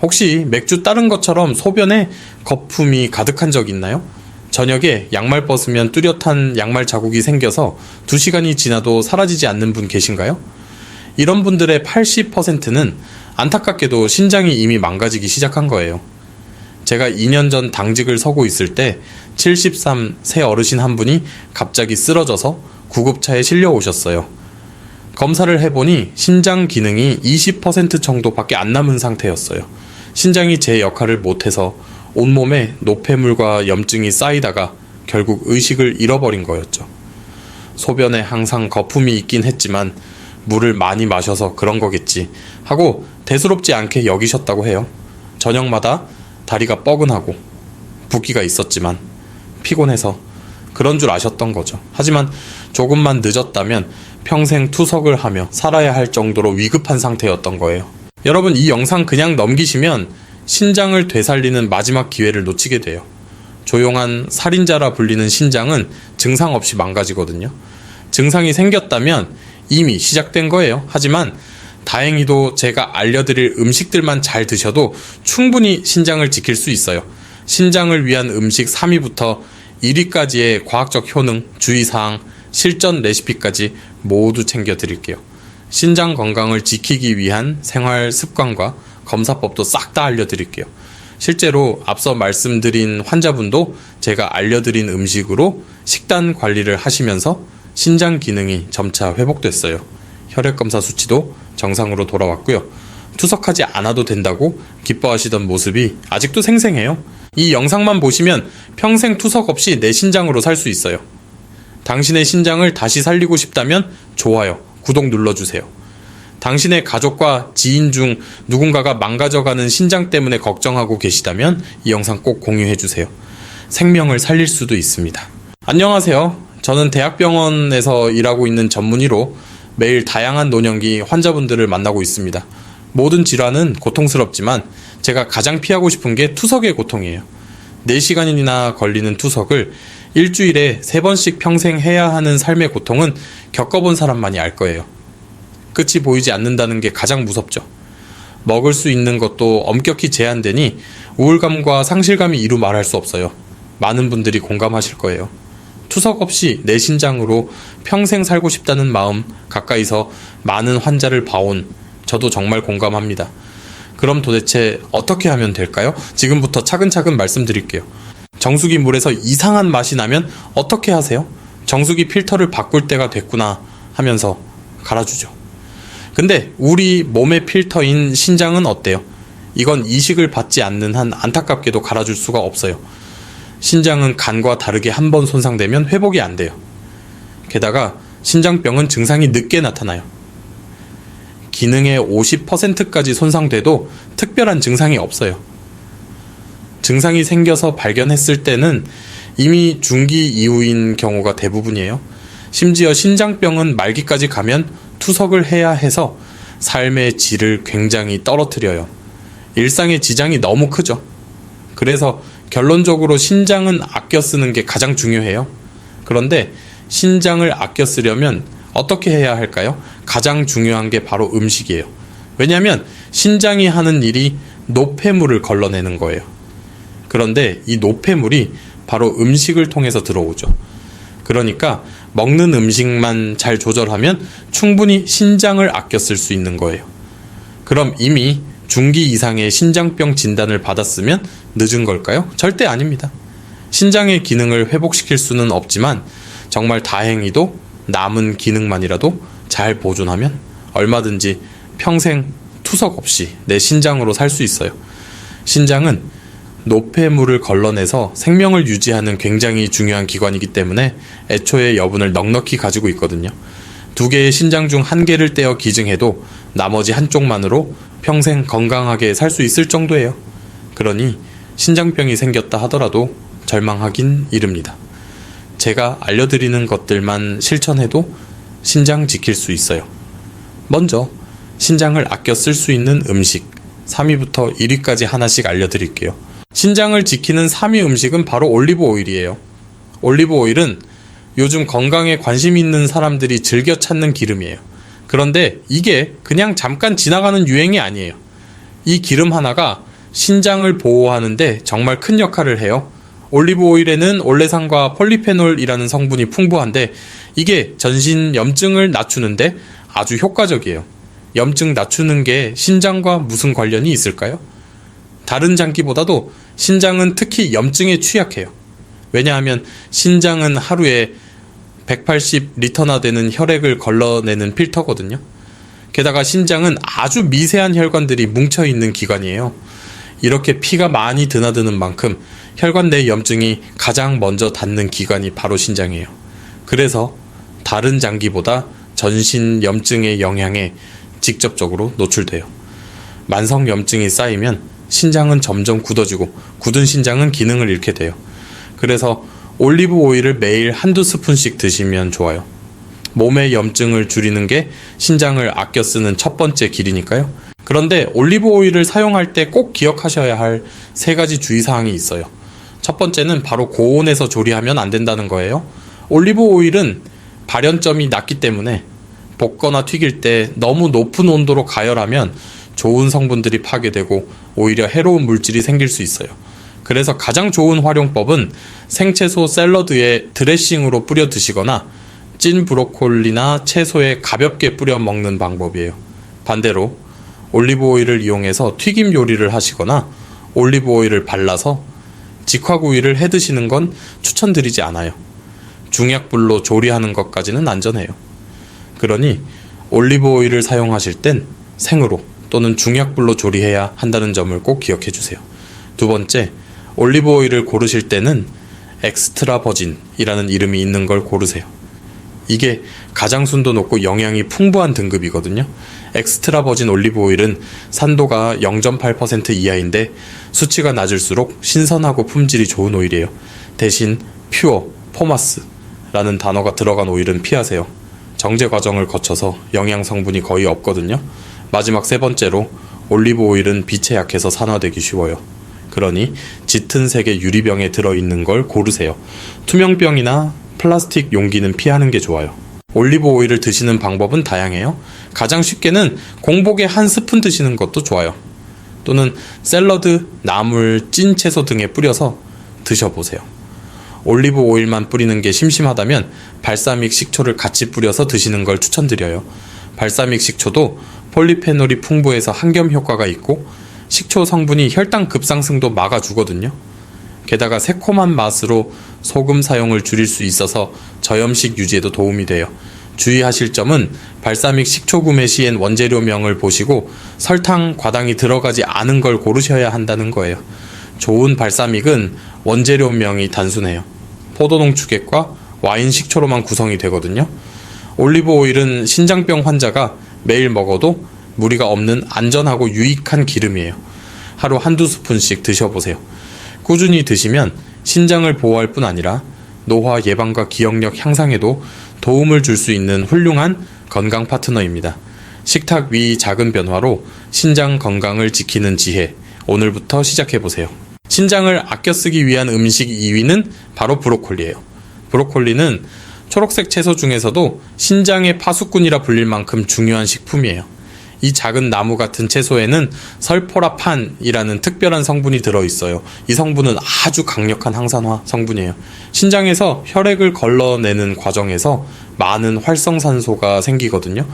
혹시 맥주 따른 것처럼 소변에 거품이 가득한 적 있나요? 저녁에 양말 벗으면 뚜렷한 양말 자국이 생겨서 2시간이 지나도 사라지지 않는 분 계신가요? 이런 분들의 80%는 안타깝게도 신장이 이미 망가지기 시작한 거예요. 제가 2년 전 당직을 서고 있을 때 73 세 어르신 한 분이 갑자기 쓰러져서 구급차에 실려 오셨어요. 검사를 해보니 신장 기능이 20% 정도밖에 안 남은 상태였어요. 신장이 제 역할을 못해서 온몸에 노폐물과 염증이 쌓이다가 결국 의식을 잃어버린 거였죠. 소변에 항상 거품이 있긴 했지만 물을 많이 마셔서 그런 거겠지 하고 대수롭지 않게 여기셨다고 해요. 저녁마다 다리가 뻐근하고 붓기가 있었지만 피곤해서 그런 줄 아셨던 거죠. 하지만 조금만 늦었다면 평생 투석을 하며 살아야 할 정도로 위급한 상태였던 거예요. 여러분, 이 영상 그냥 넘기시면 신장을 되살리는 마지막 기회를 놓치게 돼요. 조용한 살인자라 불리는 신장은 증상 없이 망가지거든요. 증상이 생겼다면 이미 시작된 거예요. 하지만 다행히도 제가 알려드릴 음식들만 잘 드셔도 충분히 신장을 지킬 수 있어요. 신장을 위한 음식 3위부터 1위까지의 과학적 효능, 주의사항, 실전 레시피까지 모두 챙겨드릴게요. 신장 건강을 지키기 위한 생활 습관과 검사법도 싹 다 알려드릴게요. 실제로 앞서 말씀드린 환자분도 제가 알려드린 음식으로 식단 관리를 하시면서 신장 기능이 점차 회복됐어요. 혈액검사 수치도 정상으로 돌아왔고요. 투석하지 않아도 된다고 기뻐하시던 모습이 아직도 생생해요. 이 영상만 보시면 평생 투석 없이 내 신장으로 살 수 있어요. 당신의 신장을 다시 살리고 싶다면 좋아요, 구독 눌러주세요. 당신의 가족과 지인 중 누군가가 망가져가는 신장 때문에 걱정하고 계시다면 이 영상 꼭 공유해주세요. 생명을 살릴 수도 있습니다. 안녕하세요. 저는 대학병원에서 일하고 있는 전문의로 매일 다양한 노년기 환자분들을 만나고 있습니다. 모든 질환은 고통스럽지만 제가 가장 피하고 싶은 게 투석의 고통이에요. 4시간이나 걸리는 투석을 일주일에 3번씩 평생 해야 하는 삶의 고통은 겪어본 사람만이 알 거예요. 끝이 보이지 않는다는 게 가장 무섭죠. 먹을 수 있는 것도 엄격히 제한되니 우울감과 상실감이 이루 말할 수 없어요. 많은 분들이 공감하실 거예요. 투석 없이 내 신장으로 평생 살고 싶다는 마음 가까이서 많은 환자를 봐온 저도 정말 공감합니다. 그럼 도대체 어떻게 하면 될까요? 지금부터 차근차근 말씀드릴게요. 정수기 물에서 이상한 맛이 나면 어떻게 하세요? 정수기 필터를 바꿀 때가 됐구나 하면서 갈아주죠. 근데 우리 몸의 필터인 신장은 어때요? 이건 이식을 받지 않는 한 안타깝게도 갈아줄 수가 없어요. 신장은 간과 다르게 한 번 손상되면 회복이 안 돼요. 게다가 신장병은 증상이 늦게 나타나요. 기능의 50%까지 손상돼도 특별한 증상이 없어요. 증상이 생겨서 발견했을 때는 이미 중기 이후인 경우가 대부분이에요. 심지어 신장병은 말기까지 가면 투석을 해야 해서 삶의 질을 굉장히 떨어뜨려요. 일상의 지장이 너무 크죠. 그래서 결론적으로 신장은 아껴 쓰는 게 가장 중요해요. 그런데 신장을 아껴 쓰려면 어떻게 해야 할까요? 가장 중요한 게 바로 음식이에요. 왜냐하면 신장이 하는 일이 노폐물을 걸러내는 거예요. 그런데 이 노폐물이 바로 음식을 통해서 들어오죠. 그러니까 먹는 음식만 잘 조절하면 충분히 신장을 아껴 쓸 수 있는 거예요. 그럼 이미 중기 이상의 신장병 진단을 받았으면 늦은 걸까요? 절대 아닙니다. 신장의 기능을 회복시킬 수는 없지만 정말 다행히도 남은 기능만이라도 잘 보존하면 얼마든지 평생 투석 없이 내 신장으로 살 수 있어요. 신장은 노폐물을 걸러내서 생명을 유지하는 굉장히 중요한 기관이기 때문에 애초에 여분을 넉넉히 가지고 있거든요. 2개의 신장 중 1개를 떼어 기증해도 나머지 한쪽만으로 평생 건강하게 살 수 있을 정도예요. 그러니 신장병이 생겼다 하더라도 절망하긴 이릅니다. 제가 알려드리는 것들만 실천해도 신장 지킬 수 있어요. 먼저 신장을 아껴 쓸 수 있는 음식 3위부터 1위까지 하나씩 알려드릴게요. 신장을 지키는 3위 음식은 바로 올리브 오일이에요. 올리브 오일은 요즘 건강에 관심 있는 사람들이 즐겨 찾는 기름이에요. 그런데 이게 그냥 잠깐 지나가는 유행이 아니에요. 이 기름 하나가 신장을 보호하는데 정말 큰 역할을 해요. 올리브 오일에는 올레산과 폴리페놀이라는 성분이 풍부한데 이게 전신 염증을 낮추는데 아주 효과적이에요. 염증 낮추는 게 신장과 무슨 관련이 있을까요? 다른 장기보다도 신장은 특히 염증에 취약해요. 왜냐하면 신장은 하루에 180리터나 되는 혈액을 걸러내는 필터거든요. 게다가 신장은 아주 미세한 혈관들이 뭉쳐있는 기관이에요. 이렇게 피가 많이 드나드는 만큼 혈관 내 염증이 가장 먼저 닿는 기관이 바로 신장이에요. 그래서 다른 장기보다 전신 염증의 영향에 직접적으로 노출돼요. 만성 염증이 쌓이면 신장은 점점 굳어지고 굳은 신장은 기능을 잃게 돼요. 그래서 올리브 오일을 매일 한두 스푼씩 드시면 좋아요. 몸의 염증을 줄이는 게 신장을 아껴 쓰는 첫 번째 길이니까요. 그런데 올리브 오일을 사용할 때 꼭 기억하셔야 할 3가지 주의사항이 있어요. 첫 번째는 바로 고온에서 조리하면 안 된다는 거예요. 올리브 오일은 발연점이 낮기 때문에 볶거나 튀길 때 너무 높은 온도로 가열하면 좋은 성분들이 파괴되고 오히려 해로운 물질이 생길 수 있어요. 그래서 가장 좋은 활용법은 생채소 샐러드에 드레싱으로 뿌려 드시거나 찐 브로콜리나 채소에 가볍게 뿌려 먹는 방법이에요. 반대로 올리브 오일을 이용해서 튀김 요리를 하시거나 올리브 오일을 발라서 직화구이를 해 드시는 건 추천드리지 않아요. 중약불로 조리하는 것까지는 안전해요. 그러니 올리브 오일을 사용하실 땐 생으로 또는 중약불로 조리해야 한다는 점을 꼭 기억해 주세요. 두 번째, 올리브 오일을 고르실 때는 엑스트라 버진이라는 이름이 있는 걸 고르세요. 이게 가장 순도 높고 영양이 풍부한 등급이거든요. 엑스트라 버진 올리브 오일은 산도가 0.8% 이하인데 수치가 낮을수록 신선하고 품질이 좋은 오일이에요. 대신 퓨어, 포마스라는 단어가 들어간 오일은 피하세요. 정제 과정을 거쳐서 영양 성분이 거의 없거든요. 마지막 3번째로 올리브 오일은 빛에 약해서 산화되기 쉬워요. 그러니 짙은 색의 유리병에 들어있는 걸 고르세요. 투명병이나 플라스틱 용기는 피하는 게 좋아요. 올리브 오일을 드시는 방법은 다양해요. 가장 쉽게는 공복에 한 스푼 드시는 것도 좋아요. 또는 샐러드, 나물, 찐 채소 등에 뿌려서 드셔보세요. 올리브 오일만 뿌리는 게 심심하다면 발사믹 식초를 같이 뿌려서 드시는 걸 추천드려요. 발사믹 식초도 폴리페놀이 풍부해서 항염 효과가 있고 식초 성분이 혈당 급상승도 막아주거든요. 게다가 새콤한 맛으로 소금 사용을 줄일 수 있어서 저염식 유지에도 도움이 돼요. 주의하실 점은 발사믹 식초 구매 시엔 원재료명을 보시고 설탕, 과당이 들어가지 않은 걸 고르셔야 한다는 거예요. 좋은 발사믹은 원재료명이 단순해요. 포도농축액과 와인 식초로만 구성이 되거든요. 올리브 오일은 신장병 환자가 매일 먹어도 무리가 없는 안전하고 유익한 기름이에요. 하루 한두 스푼씩 드셔보세요. 꾸준히 드시면 신장을 보호할 뿐 아니라 노화 예방과 기억력 향상에도 도움을 줄 수 있는 훌륭한 건강 파트너입니다. 식탁 위 작은 변화로 신장 건강을 지키는 지혜, 오늘부터 시작해보세요. 신장을 아껴 쓰기 위한 음식 2위는 바로 브로콜리예요. 브로콜리는 초록색 채소 중에서도 신장의 파수꾼이라 불릴 만큼 중요한 식품이에요. 이 작은 나무 같은 채소에는 설포라판이라는 특별한 성분이 들어있어요. 이 성분은 아주 강력한 항산화 성분이에요. 신장에서 혈액을 걸러내는 과정에서 많은 활성산소가 생기거든요.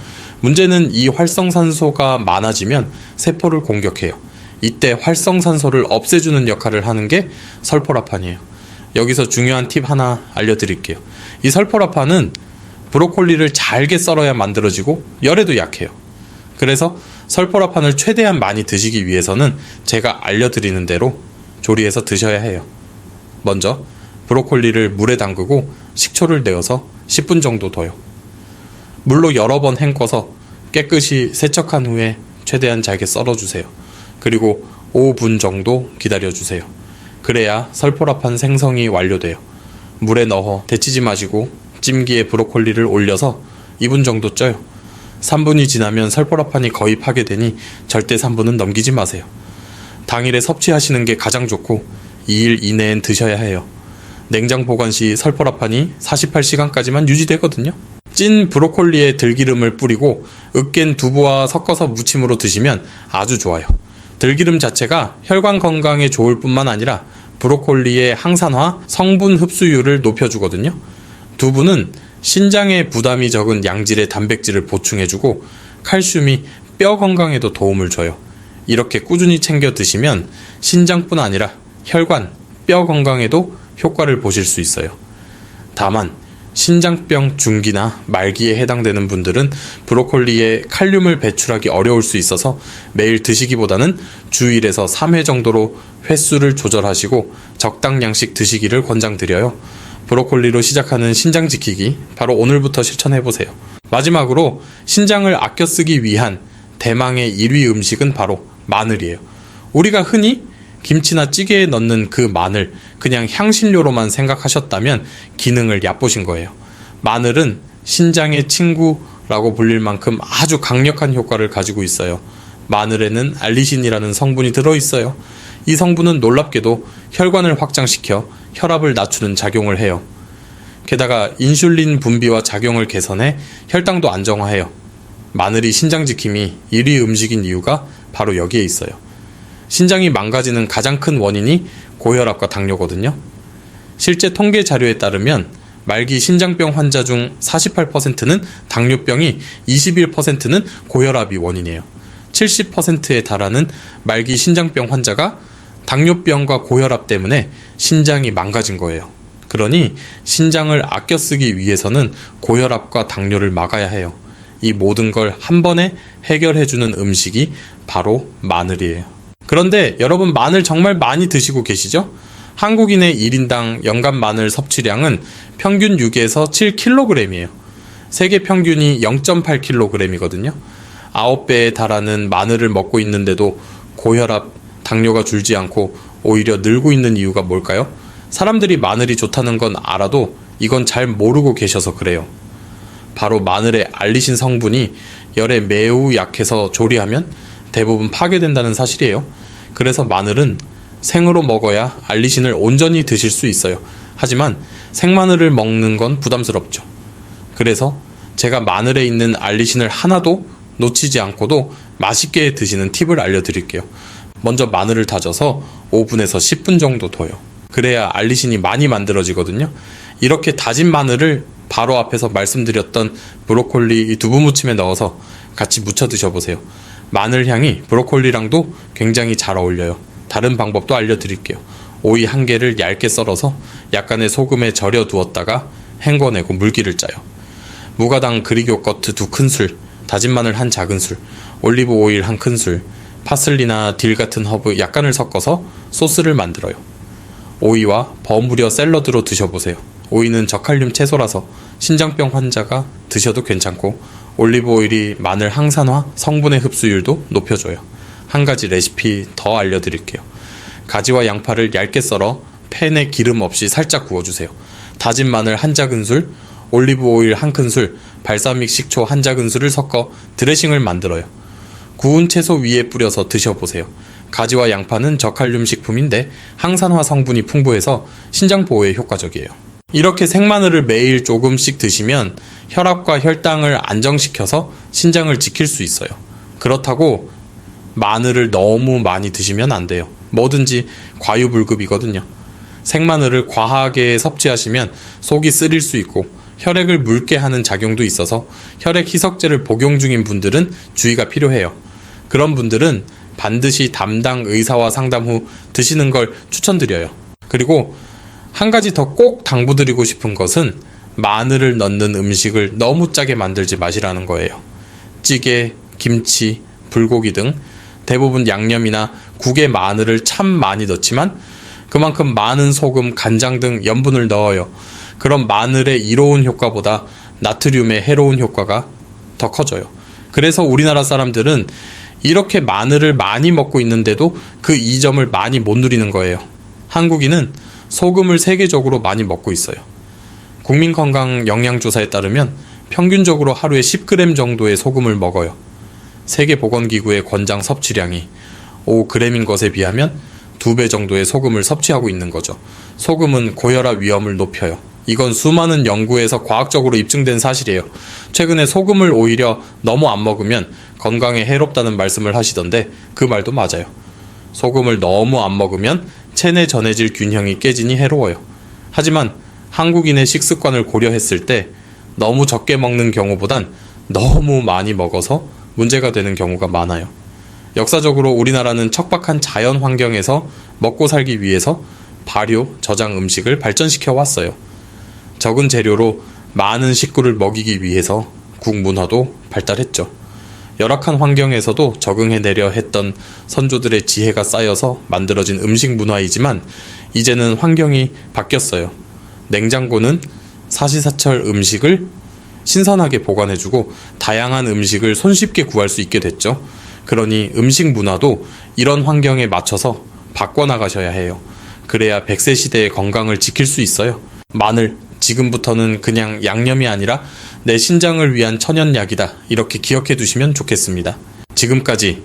문제는 이 활성산소가 많아지면 세포를 공격해요. 이때 활성산소를 없애주는 역할을 하는 게 설포라판이에요. 여기서 중요한 팁 하나 알려드릴게요. 이 설포라판은 브로콜리를 잘게 썰어야 만들어지고 열에도 약해요. 그래서 설포라판을 최대한 많이 드시기 위해서는 제가 알려드리는 대로 조리해서 드셔야 해요. 먼저 브로콜리를 물에 담그고 식초를 내어서 10분 정도 둬요. 물로 여러 번 헹궈서 깨끗이 세척한 후에 최대한 잘게 썰어주세요. 그리고 5분 정도 기다려주세요. 그래야 설포라판 생성이 완료돼요. 물에 넣어 데치지 마시고 찜기에 브로콜리를 올려서 2분 정도 쪄요. 3분이 지나면 설포라판이 거의 파괴되니 절대 3분은 넘기지 마세요. 당일에 섭취하시는 게 가장 좋고 2일 이내엔 드셔야 해요. 냉장 보관 시 설포라판이 48시간까지만 유지되거든요. 찐 브로콜리에 들기름을 뿌리고 으깬 두부와 섞어서 무침으로 드시면 아주 좋아요. 들기름 자체가 혈관 건강에 좋을 뿐만 아니라 브로콜리의 항산화, 성분 흡수율을 높여주거든요. 두부는 신장에 부담이 적은 양질의 단백질을 보충해주고 칼슘이 뼈 건강에도 도움을 줘요. 이렇게 꾸준히 챙겨 드시면 신장뿐 아니라 혈관, 뼈 건강에도 효과를 보실 수 있어요. 다만 신장병 중기나 말기에 해당되는 분들은 브로콜리에 칼륨을 배출하기 어려울 수 있어서 매일 드시기보다는 주 1에서 3회 정도로 횟수를 조절하시고 적당량씩 드시기를 권장드려요. 브로콜리로 시작하는 신장 지키기, 바로 오늘부터 실천해보세요. 마지막으로 신장을 아껴 쓰기 위한 대망의 1위 음식은 바로 마늘이에요. 우리가 흔히 김치나 찌개에 넣는 그 마늘, 그냥 향신료로만 생각하셨다면 기능을 얕보신 거예요. 마늘은 신장의 친구라고 불릴 만큼 아주 강력한 효과를 가지고 있어요. 마늘에는 알리신이라는 성분이 들어있어요. 이 성분은 놀랍게도 혈관을 확장시켜 혈압을 낮추는 작용을 해요. 게다가 인슐린 분비와 작용을 개선해 혈당도 안정화해요. 마늘이 신장 지킴이 1위 음식인 이유가 바로 여기에 있어요. 신장이 망가지는 가장 큰 원인이 고혈압과 당뇨거든요. 실제 통계 자료에 따르면 말기 신장병 환자 중 48%는 당뇨병이, 21%는 고혈압이 원인이에요. 70%에 달하는 말기 신장병 환자가 당뇨병과 고혈압 때문에 신장이 망가진 거예요. 그러니 신장을 아껴 쓰기 위해서는 고혈압과 당뇨를 막아야 해요. 이 모든 걸 한 번에 해결해주는 음식이 바로 마늘이에요. 그런데 여러분, 마늘 정말 많이 드시고 계시죠? 한국인의 1인당 연간 마늘 섭취량은 평균 6에서 7kg이에요. 세계 평균이 0.8kg이거든요. 9배에 달하는 마늘을 먹고 있는데도 고혈압, 당뇨가 줄지 않고 오히려 늘고 있는 이유가 뭘까요? 사람들이 마늘이 좋다는 건 알아도 이건 잘 모르고 계셔서 그래요. 바로 마늘의 알리신 성분이 열에 매우 약해서 조리하면 대부분 파괴된다는 사실이에요. 그래서 마늘은 생으로 먹어야 알리신을 온전히 드실 수 있어요. 하지만 생마늘을 먹는 건 부담스럽죠. 그래서 제가 마늘에 있는 알리신을 하나도 놓치지 않고도 맛있게 드시는 팁을 알려드릴게요. 먼저 마늘을 다져서 5분에서 10분 정도 둬요. 그래야 알리신이 많이 만들어지거든요. 이렇게 다진 마늘을 바로 앞에서 말씀드렸던 브로콜리 두부 무침에 넣어서 같이 무쳐 드셔보세요. 마늘 향이 브로콜리랑도 굉장히 잘 어울려요. 다른 방법도 알려드릴게요. 오이 1개를 얇게 썰어서 약간의 소금에 절여 두었다가 헹궈내고 물기를 짜요. 무가당 그릭요거트 2큰술, 다진 마늘 1 작은술, 올리브 오일 1큰술, 파슬리나 딜 같은 허브 약간을 섞어서 소스를 만들어요. 오이와 버무려 샐러드로 드셔보세요. 오이는 저칼륨 채소라서 신장병 환자가 드셔도 괜찮고, 올리브 오일이 마늘 항산화 성분의 흡수율도 높여줘요. 한 가지 레시피 더 알려드릴게요. 가지와 양파를 얇게 썰어 팬에 기름 없이 살짝 구워주세요. 다진 마늘 1 작은술, 올리브 오일 1큰술, 발사믹 식초 1 작은술을 섞어 드레싱을 만들어요. 구운 채소 위에 뿌려서 드셔보세요. 가지와 양파는 저칼륨 식품인데 항산화 성분이 풍부해서 신장 보호에 효과적이에요. 이렇게 생마늘을 매일 조금씩 드시면 혈압과 혈당을 안정시켜서 신장을 지킬 수 있어요. 그렇다고 마늘을 너무 많이 드시면 안 돼요. 뭐든지 과유불급이거든요. 생마늘을 과하게 섭취하시면 속이 쓰릴 수 있고 혈액을 묽게 하는 작용도 있어서 혈액 희석제를 복용 중인 분들은 주의가 필요해요. 그런 분들은 반드시 담당 의사와 상담 후 드시는 걸 추천드려요. 그리고 한 가지 더 꼭 당부드리고 싶은 것은 마늘을 넣는 음식을 너무 짜게 만들지 마시라는 거예요. 찌개, 김치, 불고기 등 대부분 양념이나 국에 마늘을 참 많이 넣지만 그만큼 많은 소금, 간장 등 염분을 넣어요. 그럼 마늘의 이로운 효과보다 나트륨의 해로운 효과가 더 커져요. 그래서 우리나라 사람들은 이렇게 마늘을 많이 먹고 있는데도 그 이점을 많이 못 누리는 거예요. 한국인은 소금을 세계적으로 많이 먹고 있어요. 국민건강영양조사에 따르면 평균적으로 하루에 10g 정도의 소금을 먹어요. 세계보건기구의 권장 섭취량이 5g인 것에 비하면 2배 정도의 소금을 섭취하고 있는 거죠. 소금은 고혈압 위험을 높여요. 이건 수많은 연구에서 과학적으로 입증된 사실이에요. 최근에 소금을 오히려 너무 안 먹으면 건강에 해롭다는 말씀을 하시던데 그 말도 맞아요. 소금을 너무 안 먹으면 체내 전해질 균형이 깨지니 해로워요. 하지만 한국인의 식습관을 고려했을 때 너무 적게 먹는 경우보단 너무 많이 먹어서 문제가 되는 경우가 많아요. 역사적으로 우리나라는 척박한 자연 환경에서 먹고 살기 위해서 발효, 저장 음식을 발전시켜 왔어요. 적은 재료로 많은 식구를 먹이기 위해서 국문화도 발달했죠. 열악한 환경에서도 적응해내려 했던 선조들의 지혜가 쌓여서 만들어진 음식 문화이지만 이제는 환경이 바뀌었어요. 냉장고는 사시사철 음식을 신선하게 보관해주고 다양한 음식을 손쉽게 구할 수 있게 됐죠. 그러니 음식 문화도 이런 환경에 맞춰서 바꿔나가셔야 해요. 그래야 100세 시대의 건강을 지킬 수 있어요. 마늘, 지금부터는 그냥 양념이 아니라 내 신장을 위한 천연약이다. 이렇게 기억해 두시면 좋겠습니다. 지금까지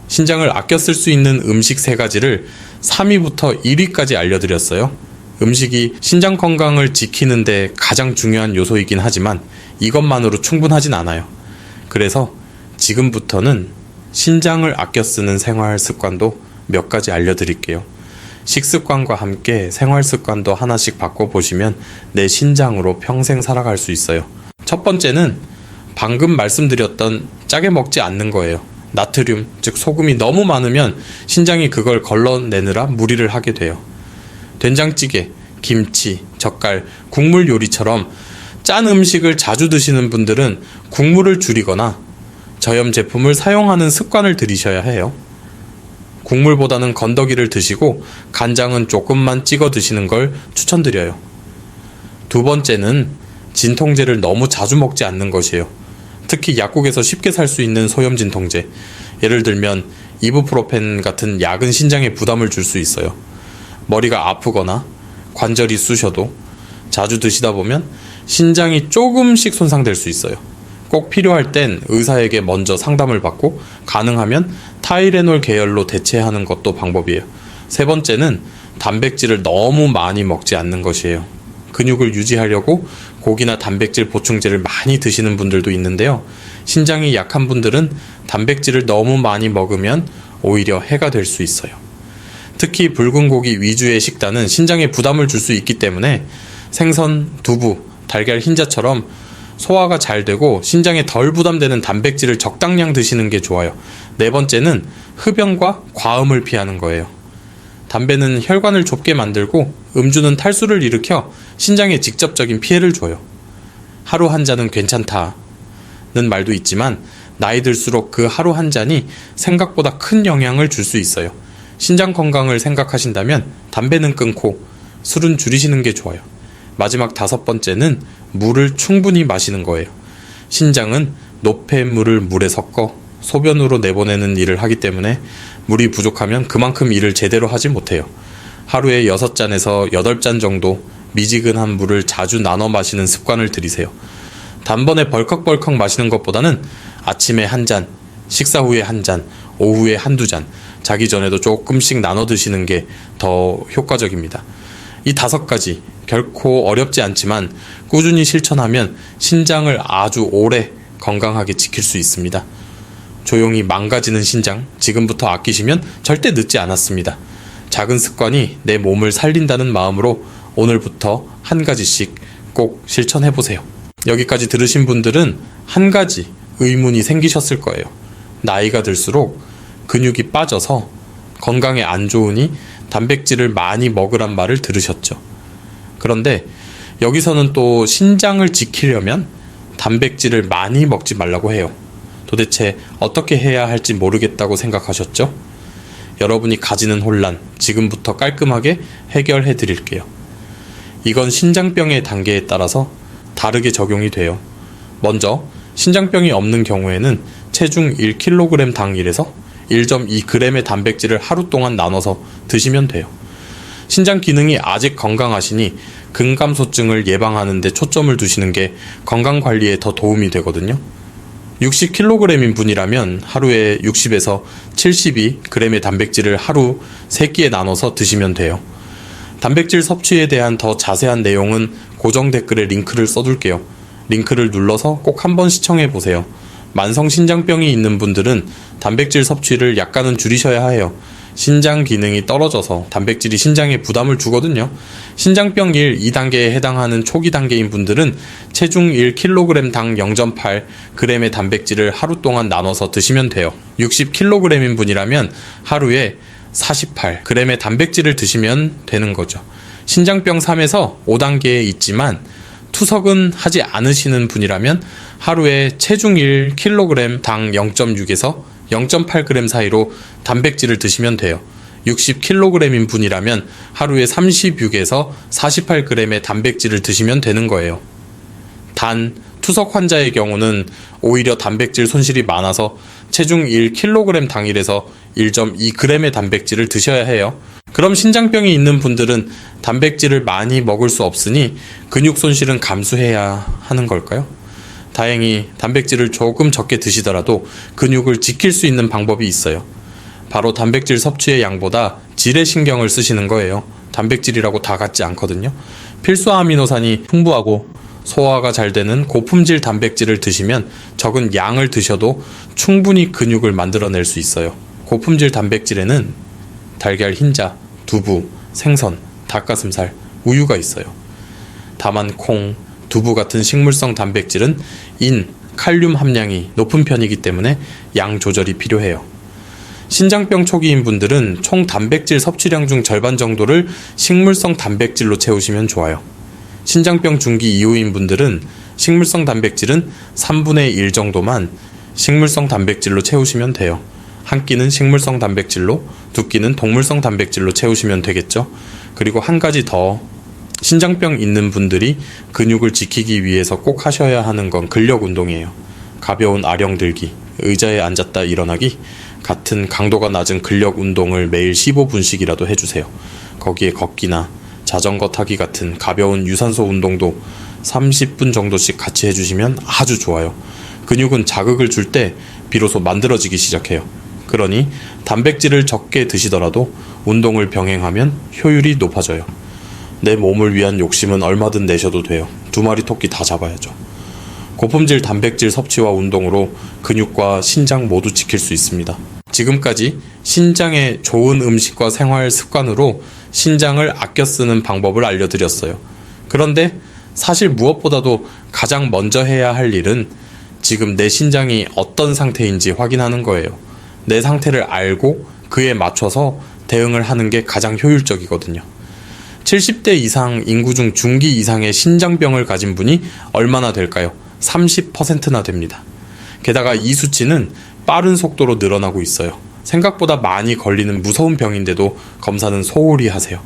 신장을 아껴 쓸 수 있는 음식 3가지를 3위부터 1위까지 알려드렸어요. 음식이 신장 건강을 지키는데 가장 중요한 요소이긴 하지만 이것만으로 충분하진 않아요. 그래서 지금부터는 신장을 아껴 쓰는 생활 습관도 몇 가지 알려드릴게요. 식습관과 함께 생활 습관도 하나씩 바꿔보시면 내 신장으로 평생 살아갈 수 있어요. 첫 번째는 방금 말씀드렸던 짜게 먹지 않는 거예요. 나트륨, 즉 소금이 너무 많으면 신장이 그걸 걸러내느라 무리를 하게 돼요. 된장찌개, 김치, 젓갈, 국물 요리처럼 짠 음식을 자주 드시는 분들은 국물을 줄이거나 저염 제품을 사용하는 습관을 들이셔야 해요. 국물보다는 건더기를 드시고 간장은 조금만 찍어 드시는 걸 추천드려요. 두 번째는 진통제를 너무 자주 먹지 않는 것이에요. 특히 약국에서 쉽게 살 수 있는 소염 진통제, 예를 들면 이부프로펜 같은 약은 신장에 부담을 줄 수 있어요. 머리가 아프거나 관절이 쑤셔도 자주 드시다 보면 신장이 조금씩 손상될 수 있어요. 꼭 필요할 땐 의사에게 먼저 상담을 받고 가능하면 타이레놀 계열로 대체하는 것도 방법이에요. 세 번째는 단백질을 너무 많이 먹지 않는 것이에요. 근육을 유지하려고 고기나 단백질 보충제를 많이 드시는 분들도 있는데요. 신장이 약한 분들은 단백질을 너무 많이 먹으면 오히려 해가 될 수 있어요. 특히 붉은 고기 위주의 식단은 신장에 부담을 줄 수 있기 때문에 생선, 두부, 달걀 흰자처럼 소화가 잘 되고 신장에 덜 부담되는 단백질을 적당량 드시는 게 좋아요. 네 번째는 흡연과 과음을 피하는 거예요. 담배는 혈관을 좁게 만들고 음주는 탈수를 일으켜 신장에 직접적인 피해를 줘요. 하루 한 잔은 괜찮다는 말도 있지만 나이 들수록 그 하루 한 잔이 생각보다 큰 영향을 줄 수 있어요. 신장 건강을 생각하신다면 담배는 끊고 술은 줄이시는 게 좋아요. 마지막 5번째는 물을 충분히 마시는 거예요. 신장은 노폐물을 물에 섞어 소변으로 내보내는 일을 하기 때문에 물이 부족하면 그만큼 일을 제대로 하지 못해요. 하루에 6잔에서 8잔 정도 미지근한 물을 자주 나눠 마시는 습관을 들이세요. 단번에 벌컥벌컥 마시는 것보다는 아침에 1잔, 식사 후에 1잔, 오후에 1~2잔, 자기 전에도 조금씩 나눠 드시는 게 더 효과적입니다. 이 5가지 결코 어렵지 않지만 꾸준히 실천하면 신장을 아주 오래 건강하게 지킬 수 있습니다. 조용히 망가지는 신장, 지금부터 아끼시면 절대 늦지 않았습니다. 작은 습관이 내 몸을 살린다는 마음으로 오늘부터 1가지씩 꼭 실천해보세요. 여기까지 들으신 분들은 1가지 의문이 생기셨을 거예요. 나이가 들수록 근육이 빠져서 건강에 안 좋으니 단백질을 많이 먹으란 말을 들으셨죠. 그런데 여기서는 또 신장을 지키려면 단백질을 많이 먹지 말라고 해요. 도대체 어떻게 해야 할지 모르겠다고 생각하셨죠? 여러분이 가지는 혼란, 지금부터 깔끔하게 해결해 드릴게요. 이건 신장병의 단계에 따라서 다르게 적용이 돼요. 먼저 신장병이 없는 경우에는 체중 1kg 당일에서 1.2g의 단백질을 하루 동안 나눠서 드시면 돼요. 신장 기능이 아직 건강하시니 근감소증을 예방하는 데 초점을 두시는 게 건강관리에 더 도움이 되거든요. 60kg인 분이라면 하루에 60에서 72g의 단백질을 하루 3끼에 나눠서 드시면 돼요. 단백질 섭취에 대한 더 자세한 내용은 고정 댓글에 링크를 써둘게요. 링크를 눌러서 꼭 한번 시청해 보세요. 만성 신장병이 있는 분들은 단백질 섭취를 약간은 줄이셔야 해요. 신장 기능이 떨어져서 단백질이 신장에 부담을 주거든요. 신장병 1, 2단계에 해당하는 초기 단계인 분들은 체중 1kg 당 0.8g의 단백질을 하루 동안 나눠서 드시면 돼요. 60kg인 분이라면 하루에 48g의 단백질을 드시면 되는 거죠. 신장병 3에서 5단계에 있지만 투석은 하지 않으시는 분이라면 하루에 체중 1kg 당 0.6에서 0.8g 사이로 단백질을 드시면 돼요. 60kg인 분이라면 하루에 36에서 48g의 단백질을 드시면 되는 거예요. 단 투석 환자의 경우는 오히려 단백질 손실이 많아서 체중 1kg 당일에서 1.2g의 단백질을 드셔야 해요. 그럼 신장병이 있는 분들은 단백질을 많이 먹을 수 없으니 근육 손실은 감수해야 하는 걸까요? 다행히 단백질을 조금 적게 드시더라도 근육을 지킬 수 있는 방법이 있어요. 바로 단백질 섭취의 양보다 질에 신경을 쓰시는 거예요. 단백질이라고 다 같지 않거든요. 필수 아미노산이 풍부하고 소화가 잘 되는 고품질 단백질을 드시면 적은 양을 드셔도 충분히 근육을 만들어낼 수 있어요. 고품질 단백질에는 달걀 흰자, 두부, 생선, 닭가슴살, 우유가 있어요. 다만 콩, 두부 같은 식물성 단백질은 인, 칼륨 함량이 높은 편이기 때문에 양 조절이 필요해요. 신장병 초기인 분들은 총 단백질 섭취량 중 절반 정도를 식물성 단백질로 채우시면 좋아요. 신장병 중기 이후인 분들은 식물성 단백질은 3분의 1 정도만 식물성 단백질로 채우시면 돼요. 한 끼는 식물성 단백질로, 두 끼는 동물성 단백질로 채우시면 되겠죠. 그리고 한 가지 더, 신장병 있는 분들이 근육을 지키기 위해서 꼭 하셔야 하는 건 근력 운동이에요. 가벼운 아령 들기, 의자에 앉았다 일어나기 같은 강도가 낮은 근력 운동을 매일 15분씩이라도 해주세요. 거기에 걷기나 자전거 타기 같은 가벼운 유산소 운동도 30분 정도씩 같이 해주시면 아주 좋아요. 근육은 자극을 줄 때 비로소 만들어지기 시작해요. 그러니 단백질을 적게 드시더라도 운동을 병행하면 효율이 높아져요. 내 몸을 위한 욕심은 얼마든 내셔도 돼요. 2마리 토끼 다 잡아야죠. 고품질 단백질 섭취와 운동으로 근육과 신장 모두 지킬 수 있습니다. 지금까지 신장에 좋은 음식과 생활 습관으로 신장을 아껴 쓰는 방법을 알려드렸어요. 그런데 사실 무엇보다도 가장 먼저 해야 할 일은 지금 내 신장이 어떤 상태인지 확인하는 거예요. 내 상태를 알고 그에 맞춰서 대응을 하는 게 가장 효율적이거든요. 70대 이상 인구 중 중기 이상의 신장병을 가진 분이 얼마나 될까요? 30%나 됩니다. 게다가 이 수치는 빠른 속도로 늘어나고 있어요. 생각보다 많이 걸리는 무서운 병인데도 검사는 소홀히 하세요.